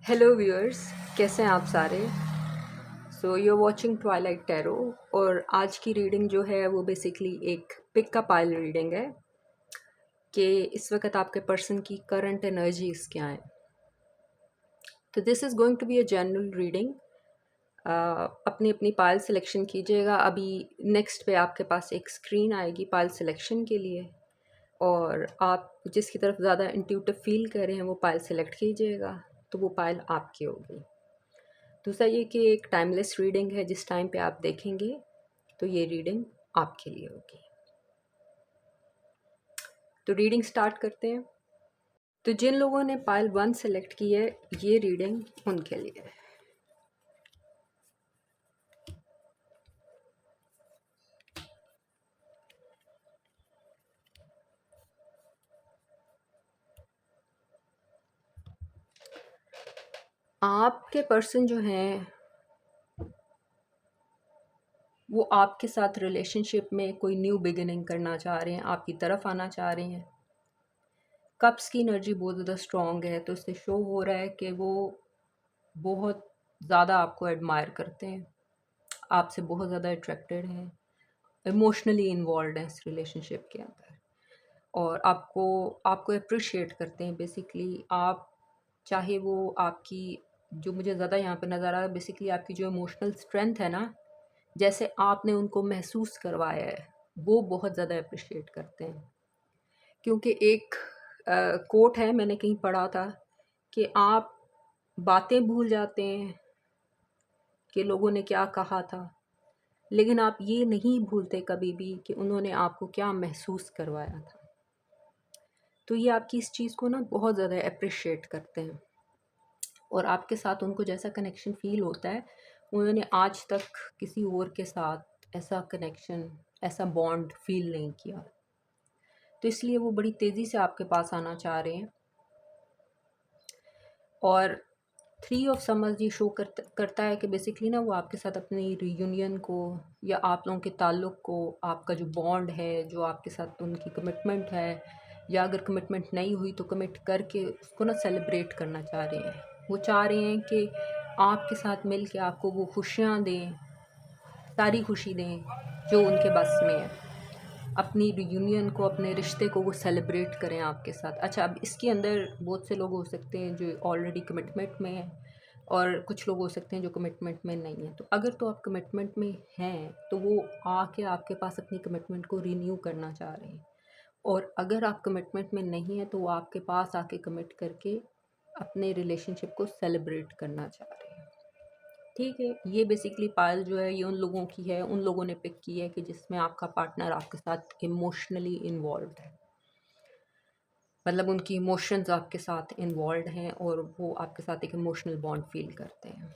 Hello viewers, कैसे हैं आप सारे। You are watching twilight tarot और आज की रीडिंग जो है वो बेसिकली एक पिक का पाइल रीडिंग है कि इस वक्त आपके पर्सन की करंट एनर्जीज क्या हैं। तो this is going to be a general reading. अपनी अपनी पाइल सिलेक्शन कीजिएगा। अभी नेक्स्ट पे आपके पास एक स्क्रीन आएगी पाइल सिलेक्शन के लिए और आप जिसकी तरफ ज़्यादा इंट्यूटिव फील कर रहे हैं वो पाइल सेलेक्ट कीजिएगा, तो वो पाइल आपकी होगी। दूसरा ये कि एक टाइमलेस रीडिंग है, जिस टाइम पे आप देखेंगे तो ये रीडिंग आपके लिए होगी। तो रीडिंग स्टार्ट करते हैं। तो जिन लोगों ने पाइल 1 सेलेक्ट की है, ये रीडिंग उनके लिए है। आपके पर्सन जो हैं वो आपके साथ रिलेशनशिप में कोई न्यू बिगिनिंग करना चाह रहे हैं, आपकी तरफ आना चाह रहे हैं। कप्स की एनर्जी बहुत ज़्यादा स्ट्रॉन्ग है, तो इससे शो हो रहा है कि वो बहुत ज़्यादा आपको एडमायर करते हैं, आपसे बहुत ज़्यादा अट्रैक्टेड हैं, इमोशनली इन्वॉल्व हैं इस रिलेशनशिप के अंदर और आपको आपको अप्रिशिएट करते हैं। बेसिकली आप, चाहे वो आपकी, जो मुझे ज़्यादा यहाँ पे नज़र आ रहा है, बेसिकली आपकी जो इमोशनल स्ट्रेंथ है ना, जैसे आपने उनको महसूस करवाया है, वो बहुत ज़्यादा अप्रिशिएट करते हैं। क्योंकि एक कोट है, मैंने कहीं पढ़ा था कि आप बातें भूल जाते हैं कि लोगों ने क्या कहा था, लेकिन आप ये नहीं भूलते कभी भी कि उन्होंने आपको क्या महसूस करवाया था। तो ये आपकी इस चीज़ को ना बहुत ज़्यादा अप्रिशिएट करते हैं और आपके साथ उनको जैसा कनेक्शन फ़ील होता है, उन्होंने आज तक किसी और के साथ ऐसा कनेक्शन, ऐसा बॉन्ड फ़ील नहीं किया। तो इसलिए वो बड़ी तेज़ी से आपके पास आना चाह रहे हैं। और 3 ऑफ समझ ये शो करता है कि बेसिकली ना वो आपके साथ अपनी रियूनियन को, या आप लोगों के ताल्लुक़ को, आपका जो बॉन्ड है, जो आपके साथ उनकी कमिटमेंट है, या अगर कमिटमेंट नहीं हुई तो कमिट करके उसको ना सेलिब्रेट करना चाह रहे हैं। वो चाह रहे हैं कि आपके साथ मिल के आपको वो खुशियाँ दें, सारी खुशी दें जो उनके बस में है। अपनी रियूनियन को, अपने रिश्ते को वो सेलिब्रेट करें आपके साथ। अच्छा, अब इसके अंदर बहुत से लोग हो सकते हैं जो ऑलरेडी कमिटमेंट में हैं और कुछ लोग हो सकते हैं जो कमिटमेंट में नहीं हैं। तो अगर तो आप कमिटमेंट में हैं तो वो आके आपके पास अपनी कमिटमेंट को रिन्यू करना चाह रहे हैं, और अगर आप कमिटमेंट में नहीं हैं तो वो आपके पास आके कमिट करके अपने रिलेशनशिप को सेलिब्रेट करना चाह रहे हैं। ठीक है, ये बेसिकली पायल जो है ये उन लोगों की है, उन लोगों ने पिक की है कि जिसमें आपका पार्टनर आपके साथ इमोशनली इन्वॉल्व है, मतलब उनकी इमोशंस आपके साथ इन्वॉल्व हैं और वो आपके साथ एक इमोशनल बॉन्ड फील करते हैं।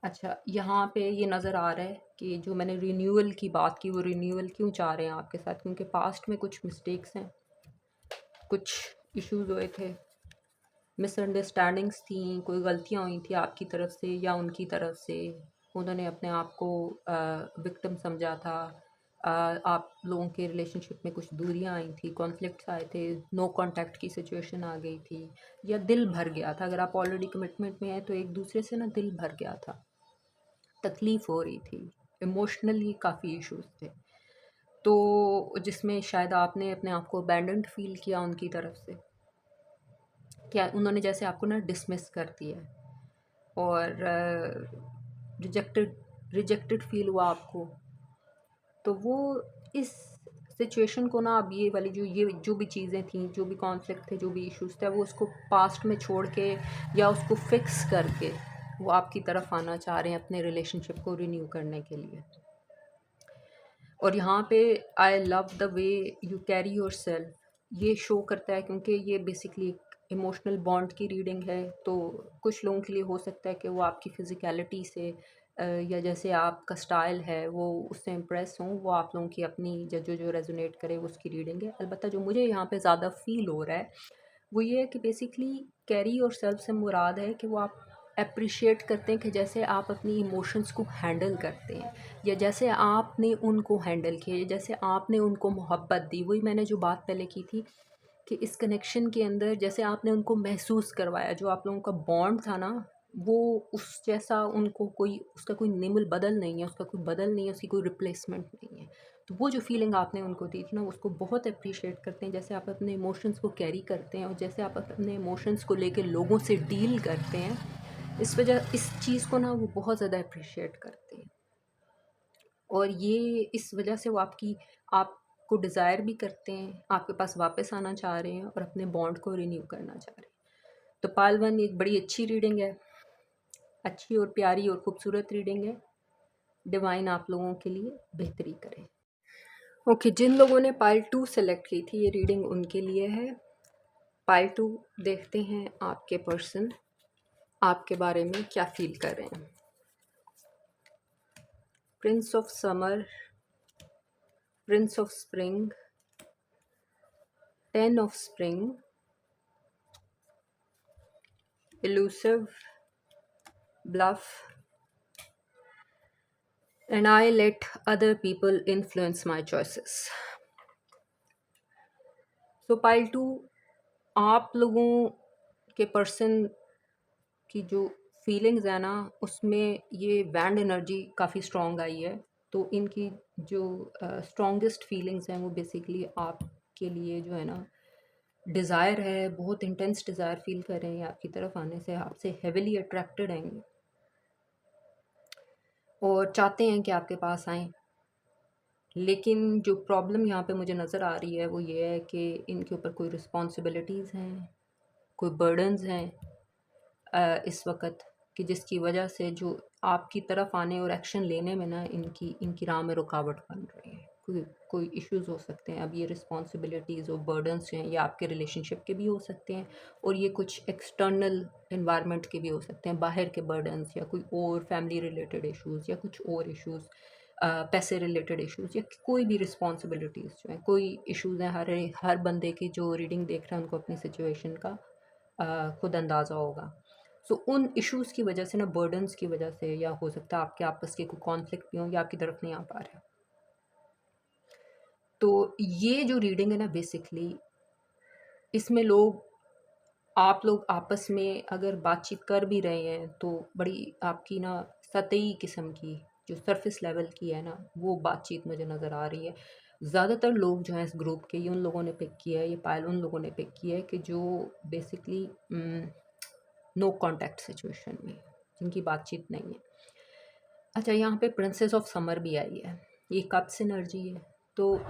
अच्छा, यहाँ पे ये नज़र आ रहा है कि जो मैंने रिन्यूअल की बात की, वो रिन्यूअल क्यों चाह रहे हैं आपके साथ, क्योंकि पास्ट में कुछ मिस्टेक्स हैं, कुछ इश्यूज हुए थे, मिसअंडरस्टैंडिंग्स थी, कोई गलतियाँ हुई थी आपकी तरफ से या उनकी तरफ से। उन्होंने अपने आप को विक्टिम समझा था। आप लोगों के रिलेशनशिप में कुछ दूरियां आई थी, कॉन्फ्लिक्ट्स आए थे, नो कांटेक्ट की सिचुएशन आ गई थी, या दिल भर गया था। अगर आप ऑलरेडी कमिटमेंट में हैं तो एक दूसरे से ना दिल भर गया था, तकलीफ़ हो रही थी, इमोशनली काफ़ी इश्यूज थे, तो जिसमें शायद आपने अपने आप को अबैंडन्ड फील किया उनकी तरफ से, क्या उन्होंने जैसे आपको ना डिसमिस कर दिया और रिजेक्टेड रिजेक्टेड फील हुआ आपको। तो वो इस सिचुएशन को ना, अब ये वाली ये जो भी चीज़ें थी, जो भी कॉन्फ्लिक्ट थे, जो भी इश्यूज थे, वो उसको पास्ट में छोड़ के या उसको फिक्स करके वो आपकी तरफ आना चाह रहे हैं अपने रिलेशनशिप को रिन्यू करने के लिए। और यहाँ पे I love the way you carry your self ये शो करता है, क्योंकि ये बेसिकली इमोशनल बॉन्ड की रीडिंग है। तो कुछ लोगों के लिए हो सकता है कि वो आपकी फ़िज़िकलिटी से या जैसे आपका स्टाइल है वो उससे इम्प्रेस हों, वो आप लोगों की अपनी जो जो रेजोनेट करे उसकी रीडिंग है। अलबत्ता जो मुझे यहाँ पे ज़्यादा फ़ील हो रहा है वो ये है कि बेसिकली कैरी और सेल्फ से मुराद है कि वो आप अप्रिशिएट करते हैं कि जैसे आप अपनी इमोशंस को हैंडल करते हैं, या जैसे आपने उनको हैंडल किया, जैसे आपने उनको मोहब्बत दी। वही मैंने जो बात पहले की थी कि इस कनेक्शन के अंदर जैसे आपने उनको महसूस करवाया, जो आप लोगों का बॉन्ड था ना, वो उस जैसा उनको कोई उसका कोई निमुल बदल नहीं है, उसका कोई बदल नहीं है, उसकी कोई रिप्लेसमेंट नहीं है। तो वो जो फीलिंग आपने उनको दी थी ना, उसको बहुत अप्रिशिएट करते हैं। जैसे आप अपने इमोशंस को कैरी करते हैं और जैसे आप अपने इमोशंस को लेके लोगों से डील करते हैं, इस चीज़ को ना वो बहुत ज़्यादा अप्रिशिएट करते हैं। और ये इस वजह से वो आपको डिज़ायर भी करते हैं, आपके पास वापस आना चाह रहे हैं और अपने बॉन्ड को रिन्यू करना चाह रहे हैं। तो पाल 1 एक बड़ी अच्छी रीडिंग है, अच्छी और प्यारी और खूबसूरत रीडिंग है। डिवाइन आप लोगों के लिए बेहतरी करे। ओके, जिन लोगों ने पाल 2 सेलेक्ट की थी, ये रीडिंग उनके लिए है। पाल 2 देखते हैं आपके पर्सन आपके बारे में क्या फील कर रहे हैं। Prince of summer, Prince of spring, 10 of spring, elusive, bluff, and I let other people influence my choices. So pile 2, आप लोगों के पर्सन की जो फीलिंग्स है ना, उसमें ये वैंड एनर्जी काफ़ी स्ट्रॉन्ग आई है। तो इनकी जो स्ट्रॉन्गेस्ट फीलिंग्स हैं वो बेसिकली आपके लिए जो है ना, डिज़ायर है, बहुत इंटेंस डिज़ायर फील कर रहे हैं आपकी तरफ आने से, आपसे हेविली अट्रैक्टेड हैं और चाहते हैं कि आपके पास आएँ। लेकिन जो प्रॉब्लम यहाँ पे मुझे नज़र आ रही है वो ये है कि इनके ऊपर कोई रिस्पॉन्सिबिलिटीज़ हैं, कोई बर्डन्स हैं इस वक्त, कि जिसकी वजह से जो आपकी तरफ आने और एक्शन लेने में ना इनकी राह में रुकावट बन रही है। कोई इश्यूज़ हो सकते हैं। अब ये रिस्पॉन्सिबिलिटीज़ और बर्डन्स जो हैं ये आपके रिलेशनशिप के भी हो सकते हैं और ये कुछ एक्सटर्नल इन्वायरमेंट के भी हो सकते हैं, बाहर के बर्डन्स या कोई और फैमिली रिलेटेड इश्यूज़ या कुछ और इश्यूज़, पैसे रिलेटेड इश्यूज़ या कोई भी रिस्पॉन्सिबिलिटीज़ जो हैं, कोई इश्यूज़ हैं। हर बंदे की जो रीडिंग देख रहे हैं उनको अपनी सिचुएशन का खुद अंदाज़ा होगा। सो उन इश्यूज़ की वजह से ना, बर्डन्स की वजह से, या हो सकता है आपके आपस के कोई कॉन्फ्लिक्ट भी हों या आपकी तरफ नहीं आ पा रहे। तो ये जो रीडिंग है ना, बेसिकली इसमें आप लोग आपस में अगर बातचीत कर भी रहे हैं तो बड़ी आपकी ना सतही किस्म की, जो सरफेस लेवल की है ना, वो बातचीत मुझे नज़र आ रही है। ज़्यादातर लोग जो हैं इस ग्रुप के, ये उन लोगों ने पिक किया है, ये पायल उन लोगों ने पिक किया है कि जो बेसिकली नो कॉन्टैक्ट सिचुएशन में, जिनकी बातचीत नहीं है। अच्छा, यहाँ पे प्रिंसेस ऑफ समर भी आई है, ये कप्स एनर्जी है। तो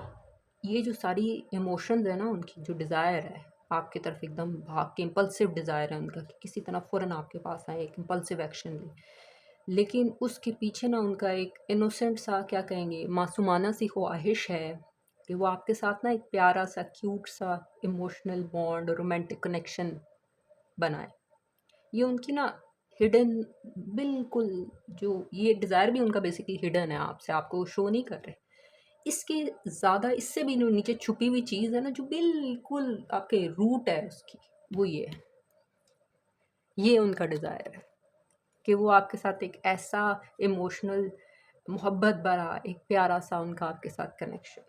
ये जो सारी इमोशंस है ना, उनकी जो डिज़ायर है आपकी तरफ, एकदम भाग के इम्पल्सिव डिज़ायर है उनका कि किसी तरह फ़ौरन आपके पास आए, एक इम्पल्सिव एक्शन ले। लेकिन उसके पीछे ना उनका एक इनोसेंट सा, क्या कहेंगे, मासूमाना सी ख्वाहिश है कि वो आपके साथ ना एक प्यारा सा, क्यूट सा इमोशनल बॉन्ड, रोमांटिक कनेक्शन बनाए। ये उनकी ना हिडन, बिल्कुल, जो ये डिज़ायर भी उनका बेसिकली हिडन है आपसे, आपको शो नहीं कर रहे। इसके ज़्यादा, इससे भी नीचे छुपी हुई चीज़ है ना, जो बिल्कुल आपके रूट है उसकी, वो ये उनका डिज़ायर है कि वो आपके साथ एक ऐसा इमोशनल, मोहब्बत भरा, एक प्यारा सा उनका आपके साथ कनेक्शन।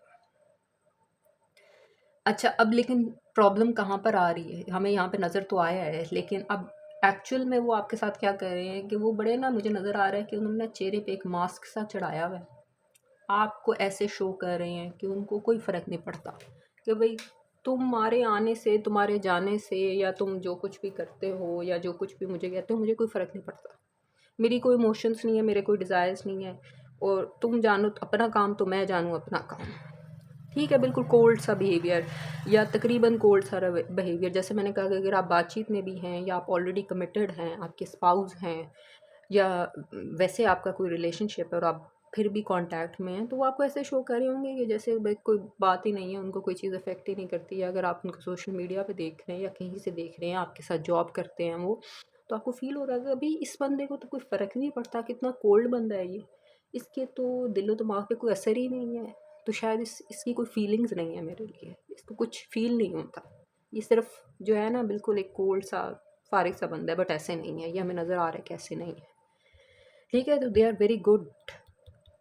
अच्छा, अब लेकिन प्रॉब्लम कहाँ पर आ रही है, हमें यहाँ पे नज़र तो आया है, लेकिन अब एक्चुअल में वो आपके साथ क्या कर रहे हैं कि वो बड़े ना, मुझे नज़र आ रहा है कि उन्होंने चेहरे पे एक मास्क सा चढ़ाया हुआ है। आपको ऐसे शो कर रहे हैं कि उनको कोई फ़र्क नहीं पड़ता कि भाई तुम्हारे आने से, तुम्हारे जाने से, या तुम जो कुछ भी करते हो या जो कुछ भी मुझे कहते हो, मुझे कोई फ़र्क नहीं पड़ता। मेरी कोई इमोशंस नहीं है, मेरे कोई डिज़ायर्स नहीं है, और तुम जानो अपना काम तो मैं जानूँ अपना काम। ठीक है, बिल्कुल कोल्ड सा बिहेवियर, या तकरीबन कोल्ड सा बिहेवियर। जैसे मैंने कहा कि अगर आप बातचीत में भी हैं या आप ऑलरेडी कमिटेड हैं, आपके स्पाउस हैं, या वैसे आपका कोई रिलेशनशिप है और आप फिर भी कांटेक्ट में हैं, तो वो आपको ऐसे शो कर रहे होंगे कि जैसे भाई कोई बात ही नहीं है, उनको कोई चीज़ अफेक्ट ही नहीं करती है। अगर आप उनको सोशल मीडिया पे देख रहे हैं या कहीं से देख रहे हैं, आपके साथ जॉब करते हैं वो, तो आपको फ़ील हो रहा है कि अभी इस बंदे को तो कोई फ़र्क नहीं पड़ता, कितना कोल्ड बंदा है ये, इसके तो दिलो दिमाग पे कोई असर ही नहीं है, तो शायद इसकी कोई फीलिंग्स नहीं है मेरे लिए, इसको कुछ फ़ील नहीं होता। ये सिर्फ़ जो है ना, बिल्कुल एक कोल्ड सा, फारिग सा बंदा है, बट ऐसे नहीं है, ये हमें नज़र आ रहा है कैसे नहीं है। ठीक है, तो they are very good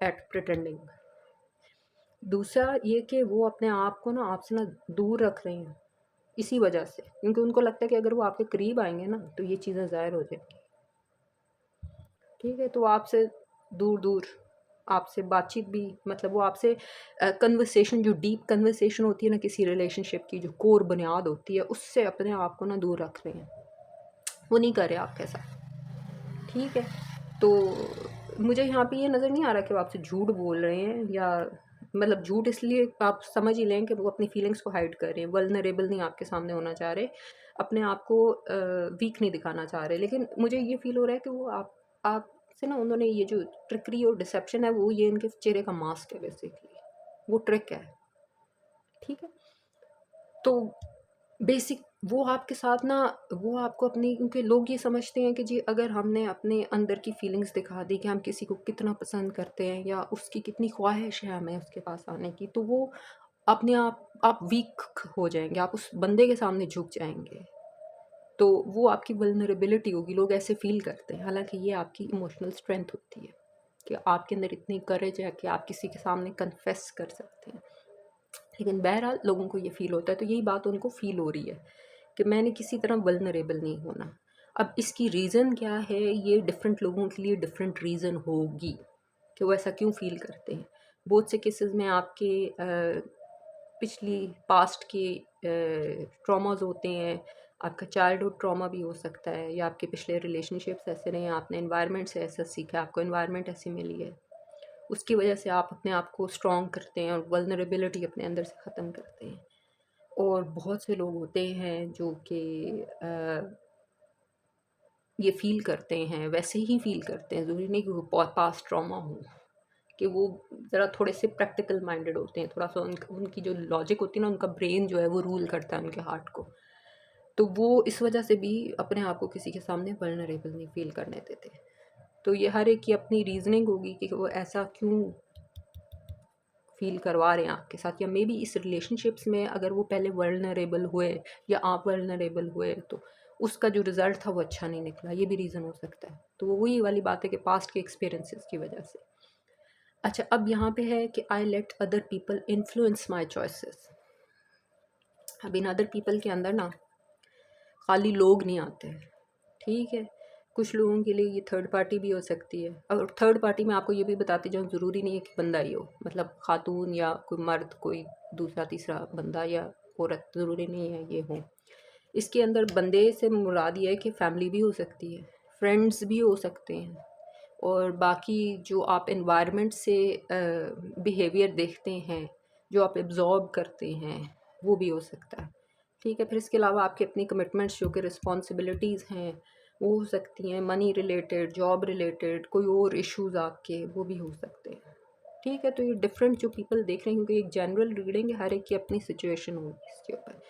at pretending. दूसरा ये कि वो अपने आप को ना आपसे ना दूर रख रहे हैं, इसी वजह से, क्योंकि उनको लगता है कि अगर वो आपके करीब आएंगे ना तो ये चीज़ें ज़ाहिर हो जाएंगी। ठीक है, तो वो आपसे दूर दूर, आपसे बातचीत भी, मतलब वो आपसे कन्वर्सेशन, जो डीप कन्वर्सेशन होती है ना किसी रिलेशनशिप की, जो कोर बुनियाद होती है, उससे अपने आप को ना दूर रख रहे हैं, वो नहीं कर रहे आपके साथ। ठीक है, तो मुझे यहाँ पे ये नज़र नहीं आ रहा कि वो आपसे झूठ बोल रहे हैं, या मतलब झूठ इसलिए आप समझ ही लें कि वो अपनी फीलिंग्स को हाइड कर रहे हैं, वल्नरेबल नहीं आपके सामने होना चाह रहे, अपने आप को वीक नहीं दिखाना चाह रहे। लेकिन मुझे ये फील हो रहा है कि वो आपसे ना, उन्होंने ये जो ट्रिकरी और डिसेप्शन है, वो ये इनके चेहरे का मास्क है बेसिकली, वो ट्रिक है। ठीक है, तो बेसिक वो आपके साथ ना, वो आपको अपनी, क्योंकि लोग ये समझते हैं कि जी अगर हमने अपने अंदर की फीलिंग्स दिखा दी कि हम किसी को कितना पसंद करते हैं या उसकी कितनी ख्वाहिश है हमें उसके पास आने की, तो वो अपने आप वीक हो जाएंगे, आप उस बंदे के सामने झुक जाएंगे, तो वो आपकी वल्नरेबिलिटी होगी, लोग ऐसे फील करते हैं। हालांकि ये आपकी इमोशनल स्ट्रेंथ होती है कि आपके अंदर इतनी करेज है कि आप किसी के सामने कन्फेस कर सकते हैं। लेकिन बहरहाल लोगों को ये फ़ील होता है, तो यही बात उनको फ़ील हो रही है कि मैंने किसी तरह वल्नरेबल नहीं होना। अब इसकी रीज़न क्या है, ये डिफरेंट लोगों के लिए डिफरेंट रीज़न होगी कि वो ऐसा क्यों फ़ील करते हैं। बहुत से केसेस में आपके पिछली पास्ट के ट्रॉमास होते हैं, आपका चाइल्डहुड ट्रॉमा भी हो सकता है, या आपके पिछले रिलेशनशिप्स ऐसे रहे हैं, आपने एनवायरनमेंट से ऐसा सीखा, आपको एनवायरनमेंट ऐसी मिली है, उसकी वजह से आप अपने आप को स्ट्रॉन्ग करते हैं और वल्नरेबिलिटी अपने अंदर से ख़त्म करते हैं। और बहुत से लोग होते हैं जो कि ये फ़ील करते हैं, वैसे ही फ़ील करते हैं, ज़रूरी नहीं कि वो पास्ट ट्रॉमा हो, कि वो ज़रा थोड़े से प्रैक्टिकल माइंडेड होते हैं, थोड़ा सा उनकी जो लॉजिक होती है ना, उनका ब्रेन जो है वो रूल करता है उनके हार्ट को, तो वो इस वजह से भी अपने आप को किसी के सामने वल्नरेबल नहीं फ़ील करने देते। तो ये हर एक की अपनी रीज़निंग होगी कि वो ऐसा क्यों फ़ील करवा रहे हैं आपके साथ, या मे बी इस रिलेशनशिप्स में अगर वो पहले वल्नरेबल हुए या आप वल्नरेबल हुए तो उसका जो रिज़ल्ट था वो अच्छा नहीं निकला, ये भी रीज़न हो सकता है। तो वो वही वाली बात है कि पास्ट के एक्सपीरियंसेस की वजह से। अच्छा, अब यहाँ पे है कि I let other people influence my choices. अब इन अदर पीपल के अंदर ना खाली लोग नहीं आते हैं, ठीक है, कुछ लोगों के लिए ये थर्ड पार्टी भी हो सकती है। और थर्ड पार्टी में आपको ये भी बताती जाऊँ, ज़रूरी नहीं है कि बंदा ही हो, मतलब खातून या कोई मर्द, कोई दूसरा तीसरा बंदा या औरत, ज़रूरी नहीं है ये हो। इसके अंदर बंदे से मुराद ये है कि फैमिली भी हो सकती है, फ्रेंड्स भी हो सकते हैं, और बाकी जो आप एनवायरनमेंट से बिहेवियर देखते हैं, जो आप एब्जॉर्ब करते हैं, वो भी हो सकता है। ठीक है, फिर इसके अलावा आपकी अपनी कमिटमेंट्स जो कि रिस्पॉन्सिबिलिटीज़ हैं वो हो सकती हैं, मनी रिलेटेड, जॉब रिलेटेड, कोई और इश्यूज़ आपके, वो भी हो सकते हैं। ठीक है, तो ये डिफरेंट जो पीपल देख रहे हैं, क्योंकि एक जनरल रीडिंग है, हर एक की अपनी सिचुएशन होगी इसके ऊपर।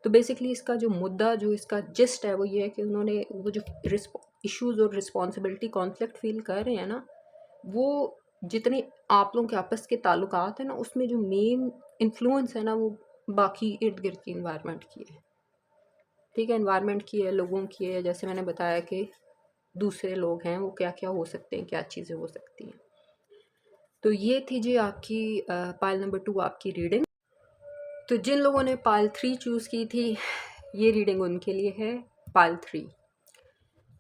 तो बेसिकली इसका जो मुद्दा, जो इसका जिस्ट है, वो ये है कि उन्होंने वो जो इश्यूज़ और रिस्पॉन्सिबिलिटी कॉन्फ्लिक्ट फील कर रहे हैं ना, वो जितने आप लोगों के आपस के ताल्लुकात हैं ना, उसमें जो मेन इन्फ्लुएंस है ना, वो बाकी इर्द गिर्द की इन्वायरमेंट की है। ठीक है, एनवायरनमेंट की है, लोगों की है, जैसे मैंने बताया कि दूसरे लोग हैं, वो क्या क्या हो सकते हैं, क्या चीज़ें हो सकती हैं। तो ये थी जी आपकी पाइल नंबर 2 आपकी रीडिंग। तो जिन लोगों ने पाइल 3 चूज़ की थी, ये रीडिंग उनके लिए है, पाइल 3।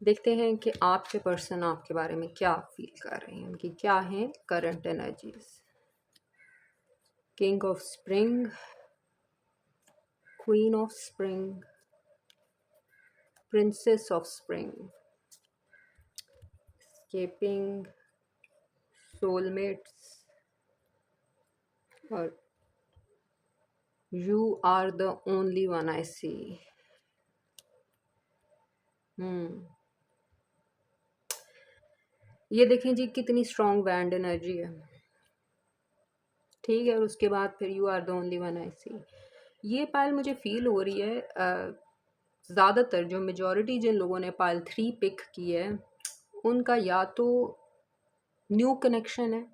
देखते हैं कि आपके पर्सन आपके बारे में क्या फील कर रहे हैं, उनकी क्या हैं current energies. King of spring, queen of spring, princess of spring, escaping, soulmates, और you are the only one I see. ये देखें जी कितनी स्ट्रॉन्ग बैंड एनर्जी है। ठीक है, और उसके बाद फिर you are the only one I see. ये पायल मुझे फील हो रही है, ज़्यादातर जो मेजॉरिटी जिन लोगों ने पायल 3 पिक की है, उनका या तो न्यू कनेक्शन है,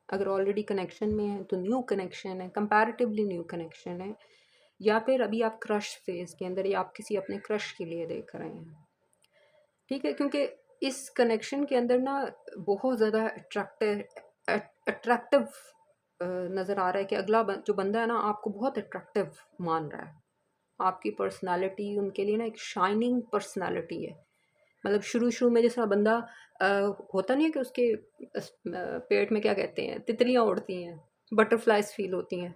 अगर ऑलरेडी कनेक्शन में है तो न्यू कनेक्शन है, कंपैरेटिवली न्यू कनेक्शन है, या फिर अभी आप क्रश फेज़ के अंदर, या आप किसी अपने क्रश के लिए देख रहे हैं। ठीक है, क्योंकि इस कनेक्शन के अंदर ना बहुत ज़्यादा अट्रैक्टिव नज़र आ रहा है कि अगला जो बंदा है ना आपको बहुत अट्रैक्टिव मान रहा है। आपकी पर्सनैलिटी उनके लिए ना एक शाइनिंग पर्सनैलिटी है। मतलब शुरू-शुरू में जैसा बंदा अ, होता नहीं है कि उसके पेट में क्या कहते हैं, तितलियाँ उड़ती हैं, बटरफ्लाइज़ फ़ील होती हैं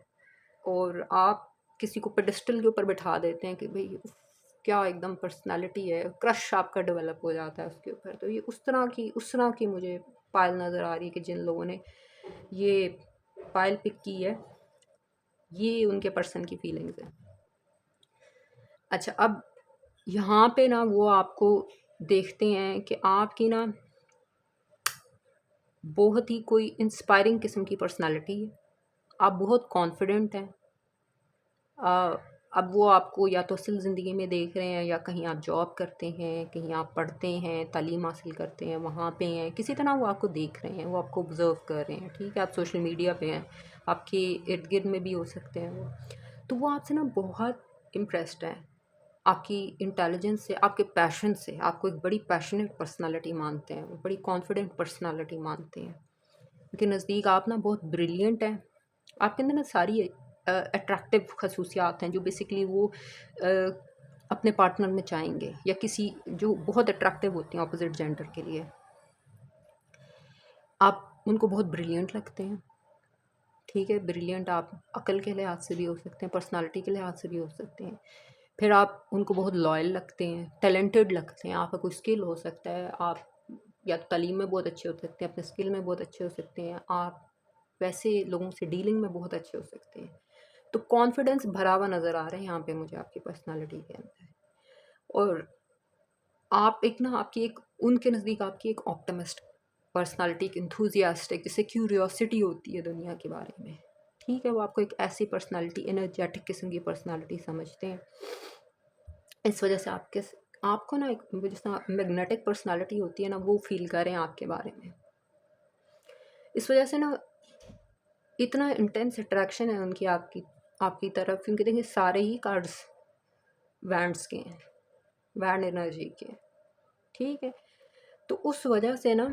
और आप किसी को पेडेस्टल के ऊपर बिठा देते हैं कि भई उफ़! क्या एकदम पर्सनैलिटी है, क्रश आपका डेवलप हो जाता है उसके ऊपर। तो ये उस तरह की मुझे पायल नज़र आ रही है कि जिन लोगों ने ये पायल पिक की है, ये उनके पर्सन की फीलिंग्स हैं। अच्छा, अब यहाँ पे ना वो आपको देखते हैं कि आपकी ना बहुत ही कोई इंस्पायरिंग किस्म की पर्सनैलिटी है। आप बहुत कॉन्फिडेंट हैं। अ, अब वो आपको या तो असल ज़िंदगी में देख रहे हैं या कहीं आप जॉब करते हैं, कहीं आप पढ़ते हैं, तालीम हासिल करते हैं, वहाँ पे हैं, किसी तरह वो आपको देख रहे हैं, वो आपको ऑब्ज़र्व कर रहे हैं, ठीक है? आप सोशल मीडिया पे हैं, आपके इर्द-गिर्द में भी हो सकते हैं वो। तो वो आपसे ना बहुत इम्प्रेस्ड हैं, आपकी इंटेलिजेंस से, आपके पैशन से, आपको एक बड़ी पैशनेट पर्सनैलिटी मानते हैं, वो बड़ी कॉन्फिडेंट पर्सनैलिटी मानते हैं। उनके नज़दीक आप ना बहुत ब्रिलियंट हैं। आपके अंदर ना सारी अट्रैक्टिव खसूसियात हैं जो बेसिकली वो अपने पार्टनर में चाहेंगे या किसी जो बहुत अट्रैक्टिव होती हैं ऑपोजिट जेंडर के लिए। आप उनको बहुत ब्रिलियंट लगते हैं, ठीक है? ब्रिलियंट आप अक्ल के लिहाज से भी हो सकते हैं, पर्सनैलिटी के लिहाज से भी हो सकते हैं। फिर आप उनको बहुत लॉयल लगते हैं, टैलेंटेड लगते हैं, आपका कोई स्किल हो सकता है, आप या तो तालीम में बहुत अच्छे हो सकते हैं, अपने स्किल में बहुत अच्छे हो सकते हैं, आप वैसे लोगों से डीलिंग में बहुत अच्छे हो सकते हैं। तो कॉन्फिडेंस भरा हुआ नज़र आ रहा है यहाँ पे मुझे आपकी पर्सनैलिटी के अंदर। और आप एक ना आपकी एक उनके नज़दीक आपकी एक ऑप्टिमिस्ट पर्सनैलिटी, एक एंथुसियास्टिक, जिससे क्यूरियोसिटी होती है दुनिया के बारे में, ठीक है? वो आपको एक ऐसी पर्सनैलिटी, एनर्जेटिक किस्म की पर्सनैलिटी समझते हैं। इस वजह से आपको ना एक वो जिस तरह मैग्नेटिक पर्सनैलिटी होती है ना, वो फ़ील करें आपके बारे में। इस वजह से ना इतना इंटेंस अट्रैक्शन है उनकी आपकी आपकी तरफ, क्योंकि देखिए सारे ही कार्ड्स वैंड्स के हैं, वैंड एनर्जी के हैं, ठीक है? तो उस वजह से ना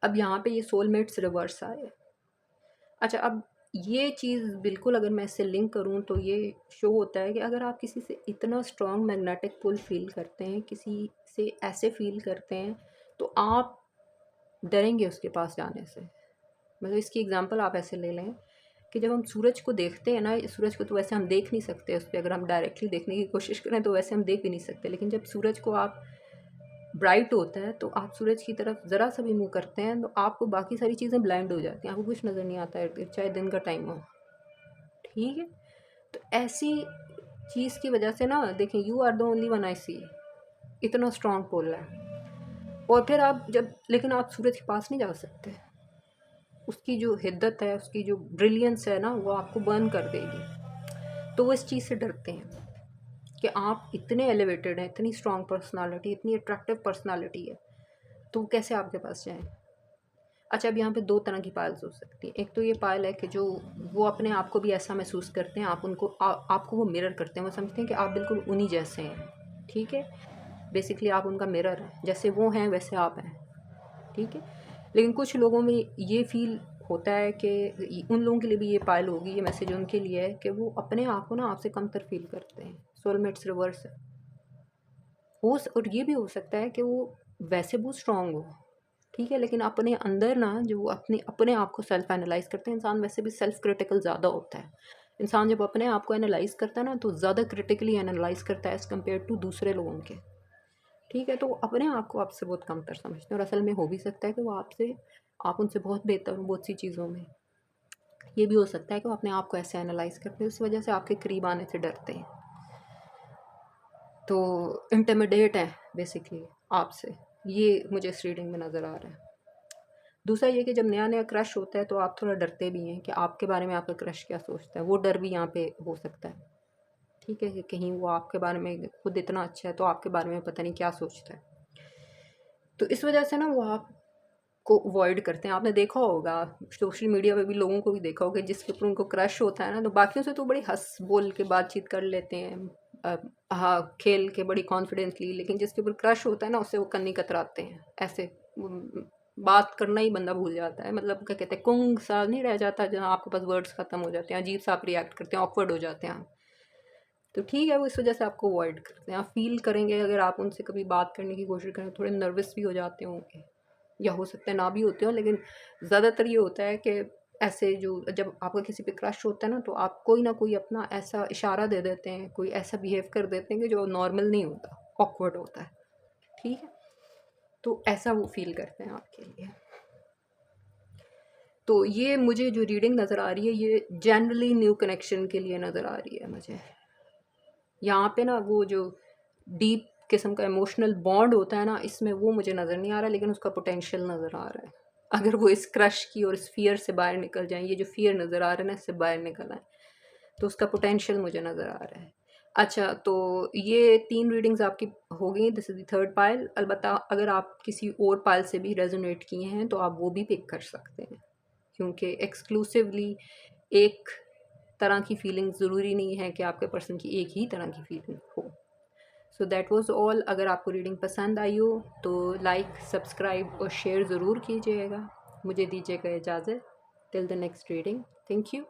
अब यहाँ पे ये सोलमेट्स रिवर्स आए। अच्छा, अब ये चीज़ बिल्कुल अगर मैं इससे लिंक करूँ तो ये शो होता है कि अगर आप किसी से इतना स्ट्रॉन्ग मैग्नेटिक पुल फ़ील करते हैं, किसी से ऐसे फ़ील करते हैं, तो आप डरेंगे उसके पास जाने से। मतलब इसकी एग्ज़ाम्पल आप ऐसे ले लें कि जब हम सूरज को देखते हैं ना, सूरज को तो वैसे हम देख नहीं सकते, उस पे अगर हम डायरेक्टली देखने की कोशिश करें तो वैसे हम देख भी नहीं सकते। लेकिन जब सूरज को आप ब्राइट होता है तो आप सूरज की तरफ ज़रा सा भी मुँह करते हैं तो आपको बाकी सारी चीज़ें ब्लाइंड हो जाती हैं, आपको कुछ नज़र नहीं आता है, चाहे दिन का टाइम हो, ठीक है? तो ऐसी चीज़ की वजह से ना देखें, you are the only one I see, इतना स्ट्रॉन्ग पोल है। और फिर आप जब लेकिन आप सूरज के पास नहीं जा सकते, उसकी जो हिद्दत है, उसकी जो ब्रिलियंस है ना, वो आपको बर्न कर देगी। तो वो इस चीज़ से डरते हैं कि आप इतने एलिवेटेड हैं, इतनी स्ट्रॉन्ग पर्सनालिटी, इतनी अट्रैक्टिव पर्सनालिटी है, तो वो कैसे आपके पास जाएँ? अच्छा, अब यहाँ पे 2 तरह की पायल्स हो सकती हैं। एक तो ये पायल है कि जो वो अपने आप को भी ऐसा महसूस करते हैं, आप उनको आपको वो मिरर करते हैं, वो समझते हैं कि आप बिल्कुल उन्हीं जैसे हैं, ठीक है? बेसिकली आप उनका मिरर हैं, जैसे वो हैं वैसे आप हैं, ठीक है? लेकिन कुछ लोगों में ये फ़ील होता है कि उन लोगों के लिए भी ये पायल होगी, ये मैसेज उनके लिए है कि वो अपने आप को ना आपसे कमतर फ़ील करते हैं। सोलमेट्स रिवर्स है। और ये भी हो सकता है कि वो वैसे बहुत स्ट्रॉन्ग हो, ठीक है? लेकिन अपने अंदर ना जो वो अपने अपने आप को सेल्फ एनालाइज़ करते हैं, इंसान वैसे भी सेल्फ क्रिटिकल ज़्यादा होता है। इंसान जब अपने आप को एनालाइज़ करता है ना तो ज़्यादा क्रिटिकली एनालाइज़ करता है एज़ कम्पेयर टू दूसरे लोगों के, ठीक है? तो वो अपने आप को आपसे बहुत कमतर समझते हैं और असल में हो भी सकता है कि वो आप उनसे बहुत बेहतर हो बहुत सी चीज़ों में। ये भी हो सकता है कि वो अपने आप को ऐसे एनालाइज़ करते हैं, उस वजह से आपके करीब आने से डरते हैं। तो इंटिमिडेट हैं बेसिकली आपसे, ये मुझे इस रीडिंग में नज़र आ रहा है। दूसरा ये कि जब नया-नया क्रश होता है तो आप थोड़ा डरते भी हैं कि आपके बारे में आपका क्रश क्या सोचता है, वो डर भी यहाँ पे हो सकता है, ठीक है? कि कहीं वो आपके बारे में खुद इतना अच्छा है तो आपके बारे में पता नहीं क्या सोचता है। तो इस वजह से ना वो आपको अवॉइड करते हैं। आपने देखा होगा सोशल मीडिया पे भी लोगों को भी देखा होगा जिसके ऊपर उनको क्रश होता है ना, तो बाकियों से तो बड़ी हँस बोल के बातचीत कर लेते हैं। हाँ, खेल के बड़ी कॉन्फिडेंटली, लेकिन जिसके ऊपर क्रश होता है ना उससे वो कन्नी कतराते हैं, ऐसे बात करना ही बंदा भूल जाता है, मतलब क्या कहते हैं, कुंग सा नहीं रह जाता जहाँ आपके पास वर्ड्स ख़त्म हो जाते हैं, अजीब सा आप रिएक्ट करते हैं, ऑकवर्ड हो जाते हैं आप। तो ठीक है, वो इस वजह से आपको अवॉइड करते हैं। आप फ़ील करेंगे अगर आप उनसे कभी बात करने की कोशिश करें, थोड़े नर्वस भी हो जाते होंगे, या हो सकता है ना भी होते हो, लेकिन ज़्यादातर ये होता है कि ऐसे जो जब आपका किसी पे क्रश होता है ना, तो आप कोई ना कोई अपना ऐसा इशारा दे देते हैं, कोई ऐसा बिहेव कर देते हैं कि जो नॉर्मल नहीं होता, ऑकवर्ड होता है। ठीक है, तो ऐसा वो फ़ील करते हैं आपके लिए। तो ये मुझे जो रीडिंग नज़र आ रही है, ये जनरली न्यू कनेक्शन के लिए नज़र आ रही है मुझे। यहाँ पे ना वो जो डीप किस्म का इमोशनल बॉन्ड होता है ना, इसमें वो मुझे नज़र नहीं आ रहा, लेकिन उसका पोटेंशियल नज़र आ रहा है। अगर वो इस क्रश की और इस फ़ियर से बाहर निकल जाएँ, ये जो फ़ियर नज़र आ रहा है ना, इससे बाहर निकल आएँ, तो उसका पोटेंशियल मुझे नज़र आ रहा है। अच्छा, तो ये 3 रीडिंग्स आपकी हो गई, this is the third pile. अलबत्ता अगर आप किसी और पाइल से भी रेज़ोनेट किए हैं, तो आप वो भी पिक कर सकते हैं, क्योंकि एक्सक्लूसिवली एक तरह की फीलिंग ज़रूरी नहीं है कि आपके पर्सन की एक ही तरह की फीलिंग हो। So that was all. अगर आपको रीडिंग पसंद आई हो तो लाइक, सब्सक्राइब और शेयर ज़रूर कीजिएगा। मुझे दीजिएगा इजाज़त। Till the next reading, thank you.